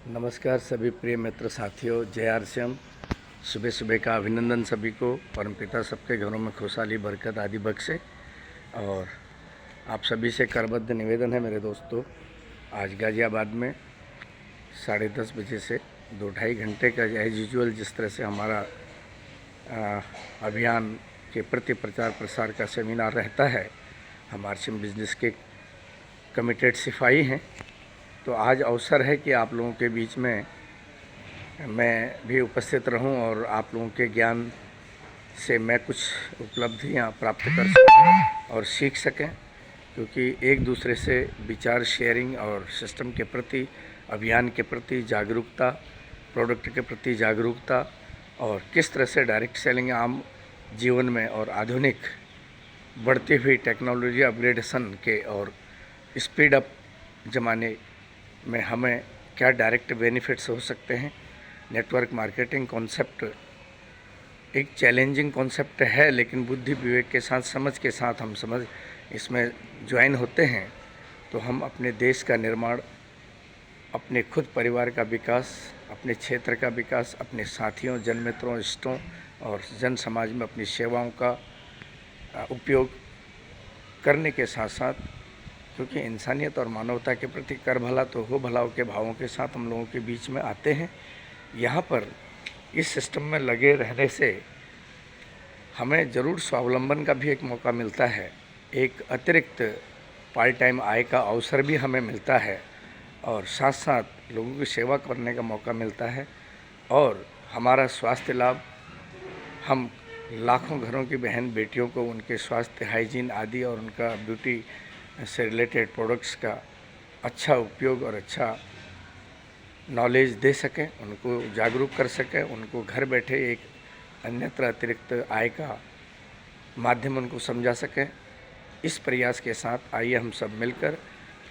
नमस्कार सभी प्रिय मित्र साथियों, जय आरसीएम। सुबह सुबह का अभिनंदन सभी को। परमपिता सबके घरों में खुशहाली बरकत आदि बख्शे। और आप सभी से करबद्ध निवेदन है मेरे दोस्तों, आज गाज़ियाबाद में 10:30 बजे से 2-2.5 घंटे का एज यूजुअल जिस तरह से हमारा अभियान के प्रति प्रचार प्रसार का सेमिनार रहता है, हम आरसीएम बिजनेस के कमिटेड सिपाही हैं। तो आज अवसर है कि आप लोगों के बीच में मैं भी उपस्थित रहूं और आप लोगों के ज्ञान से मैं कुछ उपलब्धियां प्राप्त कर सकूं और सीख सकें, क्योंकि एक दूसरे से विचार शेयरिंग और सिस्टम के प्रति, अभियान के प्रति जागरूकता, प्रोडक्ट के प्रति जागरूकता और किस तरह से डायरेक्ट सेलिंग आम जीवन में और आधुनिक बढ़ती हुई टेक्नोलॉजी अपग्रेडेशन के और स्पीड अप ज़माने में हमें क्या डायरेक्ट बेनिफिट्स हो सकते हैं। नेटवर्क मार्केटिंग कॉन्सेप्ट एक चैलेंजिंग कॉन्सेप्ट है, लेकिन बुद्धि विवेक के साथ, समझ के साथ हम इसमें ज्वाइन होते हैं तो हम अपने देश का निर्माण, अपने खुद परिवार का विकास, अपने क्षेत्र का विकास, अपने साथियों, जन मित्रों, इष्टों और जन समाज में अपनी सेवाओं का उपयोग करने के साथ साथ, क्योंकि इंसानियत और मानवता के प्रति कर भला तो हो भलाओं के भावों के साथ हम लोगों के बीच में आते हैं। यहाँ पर इस सिस्टम में लगे रहने से हमें ज़रूर स्वावलंबन का भी एक मौका मिलता है, एक अतिरिक्त पार्ट टाइम आय का अवसर भी हमें मिलता है और साथ साथ लोगों की सेवा करने का मौका मिलता है। और हमारा स्वास्थ्य लाभ, हम लाखों घरों की बहन बेटियों को उनके स्वास्थ्य, हाइजीन आदि और उनका ब्यूटी से रिलेटेड प्रोडक्ट्स का अच्छा उपयोग और अच्छा नॉलेज दे सकें, उनको जागरूक कर सकें, उनको घर बैठे एक अन्यत्र अतिरिक्त आय का माध्यम उनको समझा सकें। इस प्रयास के साथ आइए हम सब मिलकर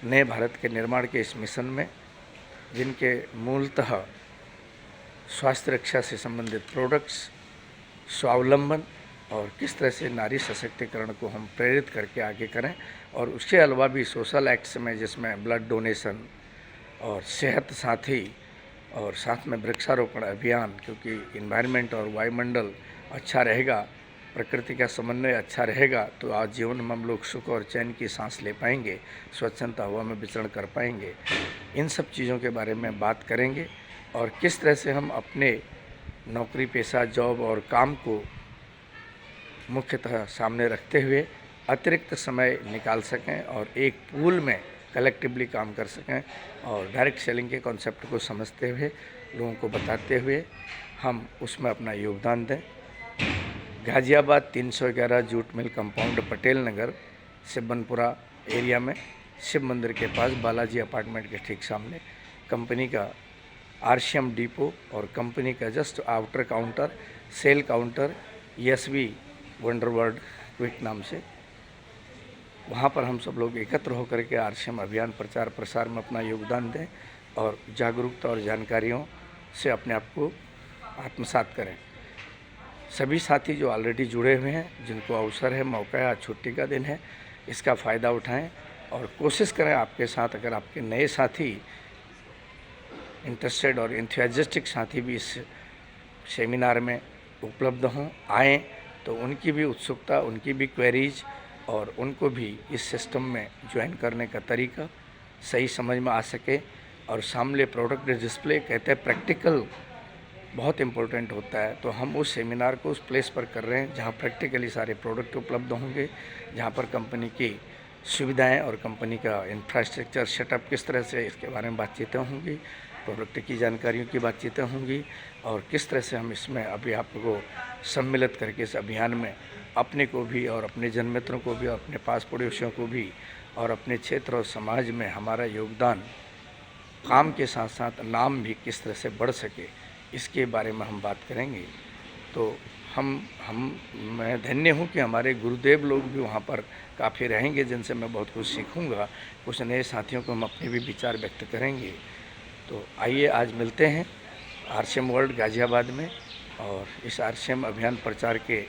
नए भारत के निर्माण के इस मिशन में, जिनके मूलतः स्वास्थ्य रक्षा से संबंधित प्रोडक्ट्स, स्वावलंबन और किस तरह से नारी सशक्तिकरण को हम प्रेरित करके आगे करें। और उसके अलावा भी सोशल एक्ट्स में, जिसमें ब्लड डोनेशन और सेहत साथी और साथ में वृक्षारोपण अभियान, क्योंकि इन्वायरमेंट और वायुमंडल अच्छा रहेगा, प्रकृति का समन्वय अच्छा रहेगा तो आज जीवन में हम लोग सुख और चैन की सांस ले पाएंगे, स्वच्छंद हवा में विचरण कर पाएंगे। इन सब चीज़ों के बारे में बात करेंगे और किस तरह से हम अपने नौकरी पेशा, जॉब और काम को मुख्यतः सामने रखते हुए अतिरिक्त समय निकाल सकें और एक पूल में कलेक्टिवली काम कर सकें और डायरेक्ट सेलिंग के कॉन्सेप्ट को समझते हुए, लोगों को बताते हुए हम उसमें अपना योगदान दें। Ghaziabad 311 jute mill compound, Patel Nagar, Sibbanpura area में, शिव मंदिर के पास, बालाजी अपार्टमेंट के ठीक सामने कंपनी का आरसीएम डिपो और कंपनी का just outer counter, sale counter Yashvi wonder world quick नाम से, वहाँ पर हम सब लोग एकत्र होकर के आरसीएम अभियान प्रचार प्रसार में अपना योगदान दें और जागरूकता और जानकारियों से अपने आप को आत्मसात करें। सभी साथी जो ऑलरेडी जुड़े हुए हैं, जिनको अवसर है, मौका है, आज छुट्टी का दिन है, इसका फ़ायदा उठाएं और कोशिश करें आपके साथ, अगर आपके नए साथी इंटरेस्टेड और एंथुसियास्टिक साथी भी इस सेमिनार में उपलब्ध हों, आएँ, तो उनकी भी उत्सुकता, उनकी भी क्वेरीज और उनको भी इस सिस्टम में ज्वाइन करने का तरीका सही समझ में आ सके। और सामने प्रोडक्ट डिस्प्ले, कहते हैं प्रैक्टिकल बहुत इम्पोर्टेंट होता है, तो हम उस सेमिनार को उस प्लेस पर कर रहे हैं जहाँ प्रैक्टिकली सारे प्रोडक्ट उपलब्ध होंगे, जहाँ पर कंपनी की सुविधाएं और कंपनी का इंफ्रास्ट्रक्चर सेटअप किस तरह से, इसके बारे में बातचीतें होंगी, प्रोडक्ट की जानकारियों की बातचीतें होंगी और किस तरह से हम इसमें अभी आपको सम्मिलित करके इस अभियान में अपने को भी और अपने जन मित्रों को भी और अपने पास पड़ोसियों को भी और अपने क्षेत्र और समाज में हमारा योगदान, काम के साथ साथ नाम भी किस तरह से बढ़ सके, इसके बारे में हम बात करेंगे। तो मैं धन्य हूँ कि हमारे गुरुदेव लोग भी वहाँ पर काफ़ी रहेंगे, जिनसे मैं बहुत कुछ सीखूँगा। कुछ नए साथियों को हम अपने भी विचार व्यक्त करेंगे। तो आइए आज मिलते हैं आरसीएम वर्ल्ड गाज़ियाबाद में और इस आरसीएम अभियान प्रचार के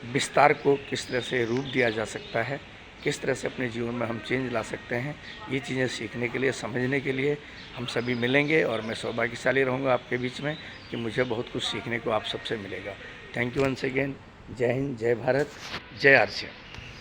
विस्तार को किस तरह से रूप दिया जा सकता है, किस तरह से अपने जीवन में हम चेंज ला सकते हैं, ये चीज़ें सीखने के लिए, समझने के लिए हम सभी मिलेंगे। और मैं सौभाग्यशाली रहूँगा आपके बीच में कि मुझे बहुत कुछ सीखने को आप सबसे मिलेगा। Thank you once again. जय हिंद, जय भारत, जय आरसीएम।